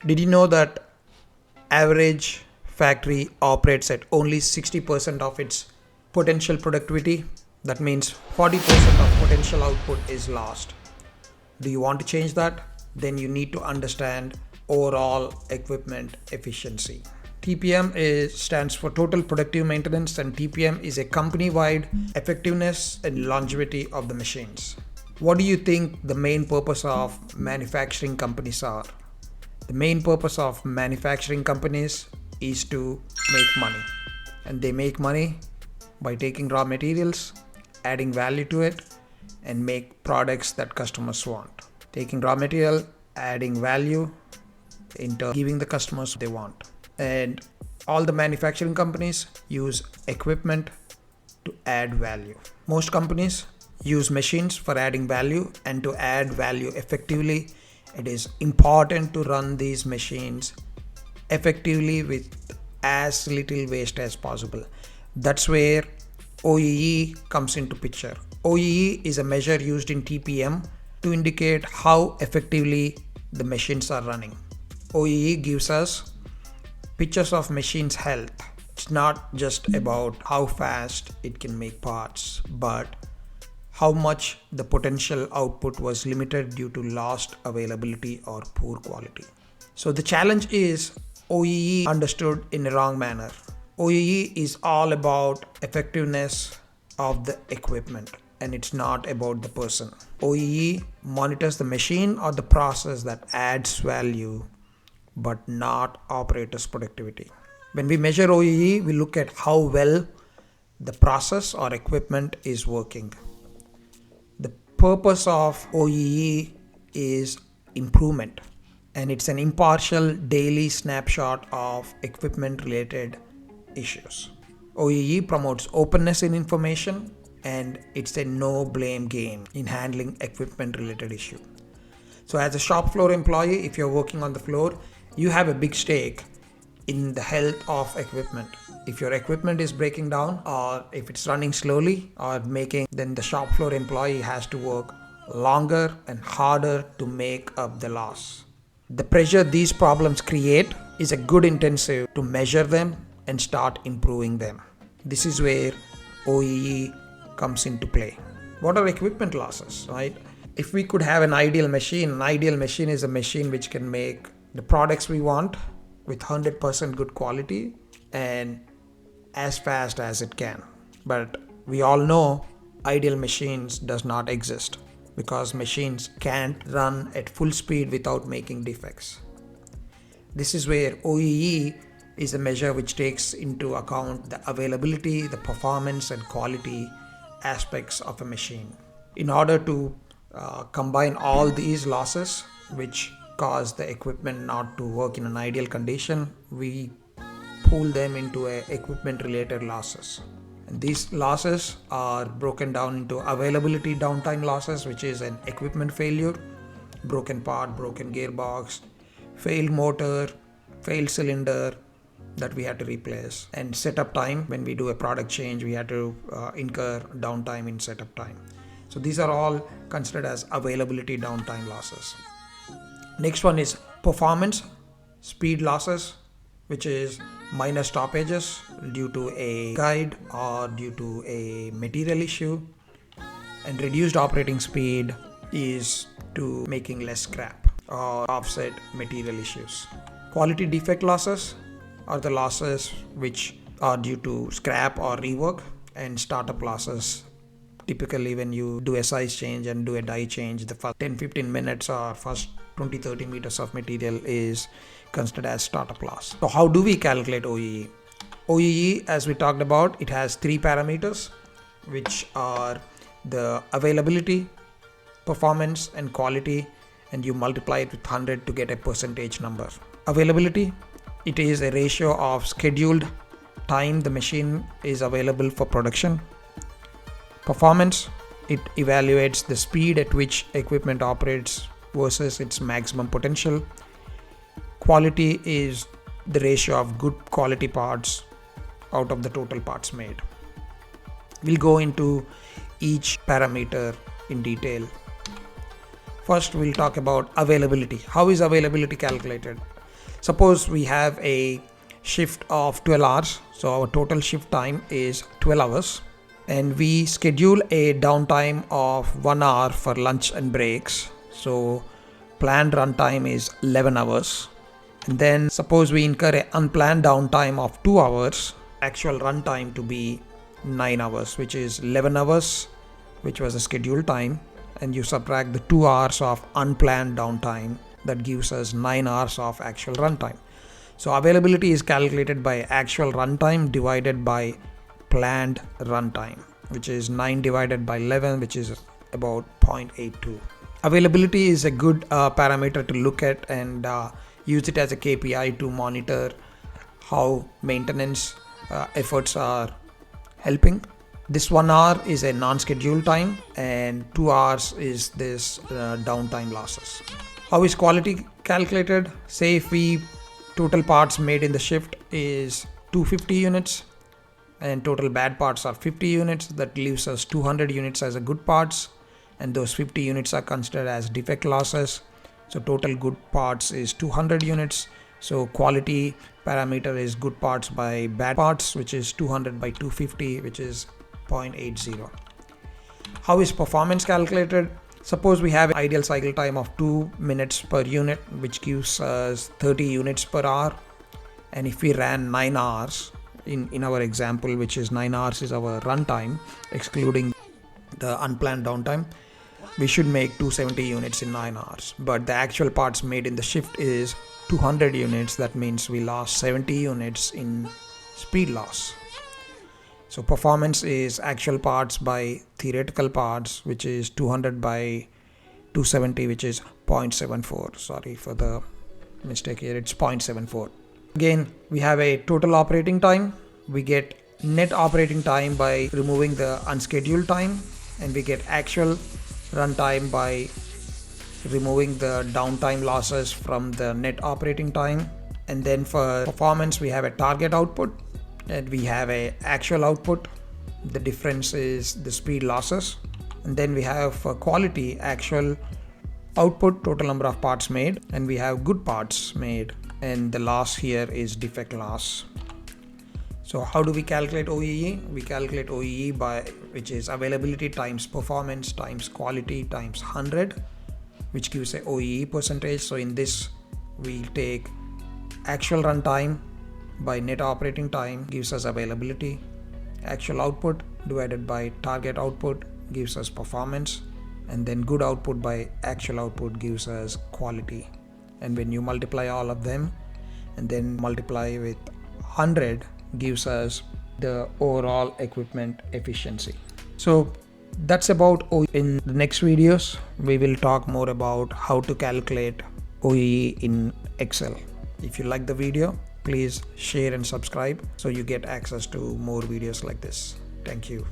Did you know that average factory operates at only 60% of its potential productivity? That means 40% of potential output is lost. Do you want to change that? Then you need to understand overall equipment efficiency. TPM stands for Total Productive Maintenance, and TPM is a company-wide effectiveness and longevity of the machines. What do you think the main purpose of manufacturing companies are? The main purpose of manufacturing companies is to make money. And they make money by taking raw materials, adding value to it, and make products that customers want. Taking raw material, adding value, into giving the customers what they want. And all the manufacturing companies use equipment to add value. Most companies use machines for adding value, and to add value effectively, it is important to run these machines effectively with as little waste as possible. That's where OEE comes into picture. OEE is a measure used in TPM to indicate how effectively the machines are running. OEE gives us pictures of machine's health. It's not just about how fast it can make parts, but how much the potential output was limited due to lost availability or poor quality. So the challenge is OEE understood in a wrong manner. OEE is all about effectiveness of the equipment, and it's not about the person. OEE monitors the machine or the process that adds value, but not operator's productivity. When we measure OEE, we look at how well the process or equipment is working. The purpose of OEE is improvement, and it's an impartial daily snapshot of equipment related issues. OEE promotes openness in information, and it's a no blame game in handling equipment related issue. So as a shop floor employee, if you're working on the floor, you have a big stake in the health of equipment. If your equipment is breaking down, or if it's running slowly or then the shop floor employee has to work longer and harder to make up the loss. The pressure these problems create is a good incentive to measure them and start improving them. This is where OEE comes into play. What are equipment losses, right? If we could have an ideal machine is a machine which can make the products we want with 100% good quality and as fast as it can. But we all know ideal machines does not exist, because machines can't run at full speed without making defects. This is where OEE is a measure which takes into account the availability, the performance and quality aspects of a machine. In order to combine all these losses which cause the equipment not to work in an ideal condition, we pool them into equipment related losses. And these losses are broken down into availability downtime losses, which is an equipment failure, broken part, broken gearbox, failed motor, failed cylinder that we had to replace, and setup time. When we do a product change, we had to incur downtime in setup time. So these are all considered as availability downtime losses. Next one is performance speed losses, which is minor stoppages due to a guide or due to a material issue, and reduced operating speed is to making less scrap or offset material issues. Quality defect losses are the losses which are due to scrap or rework, and startup losses. Typically when you do a size change and do a die change, the first 10-15 minutes or first 20-30 meters of material is considered as startup loss. So how do we calculate OEE? OEE, as we talked about, it has 3 parameters, which are the availability, performance and quality, and you multiply it with 100 to get a percentage number. Availability, it is a ratio of scheduled time the machine is available for production. Performance, it evaluates the speed at which equipment operates versus its maximum potential. Quality is the ratio of good quality parts out of the total parts made. We'll go into each parameter in detail. First, we'll talk about availability. How is availability calculated? Suppose we have a shift of 12 hours, so our total shift time is 12 hours, and we schedule a downtime of 1 hour for lunch and breaks. So planned runtime is 11 hours. And then suppose we incur an unplanned downtime of 2 hours, actual runtime to be 9 hours, which is 11 hours, which was the scheduled time, and you subtract the 2 hours of unplanned downtime. That gives us 9 hours of actual runtime. So availability is calculated by actual runtime divided by planned runtime, which is 9 divided by 11, which is about 0.82. Availability is a good parameter to look at and use it as a KPI to monitor how maintenance efforts are helping. This 1 hour is a non-scheduled time and 2 hours is this downtime losses. How is quality calculated? Say if we total parts made in the shift is 250 units and total bad parts are 50 units, that leaves us 200 units as a good parts, and those 50 units are considered as defect losses. So total good parts is 200 units. So quality parameter is good parts by bad parts, which is 200 by 250, which is 0.80. How is performance calculated? Suppose we have an ideal cycle time of 2 minutes per unit, which gives us 30 units per hour. And if we ran 9 hours in our example, which is 9 hours is our runtime, excluding the unplanned downtime, we should make 270 units in 9 hours. But the actual parts made in the shift is 200 units. That means we lost 70 units in speed loss. So performance is actual parts by theoretical parts, which is 200 by 270, which is 0.74. Sorry for the mistake here, it's 0.74. Again, we have a total operating time. We get net operating time by removing the unscheduled time, and we get actual runtime by removing the downtime losses from the net operating time. And then for performance, we have a target output and we have a actual output. The difference is the speed losses. And then we have for quality actual output, total number of parts made, and we have good parts made, and the loss here is defect loss. So how do we calculate OEE? We calculate OEE by, which is availability times performance times quality times 100, which gives a OEE percentage. So in this we take actual runtime by net operating time gives us availability. Actual output divided by target output gives us performance, and then good output by actual output gives us quality. And when you multiply all of them and then multiply with 100 gives us the overall equipment efficiency. So that's about OEE. In the next videos we will talk more about how to calculate OEE in Excel. If you like the video, please share and subscribe so you get access to more videos like this. Thank you.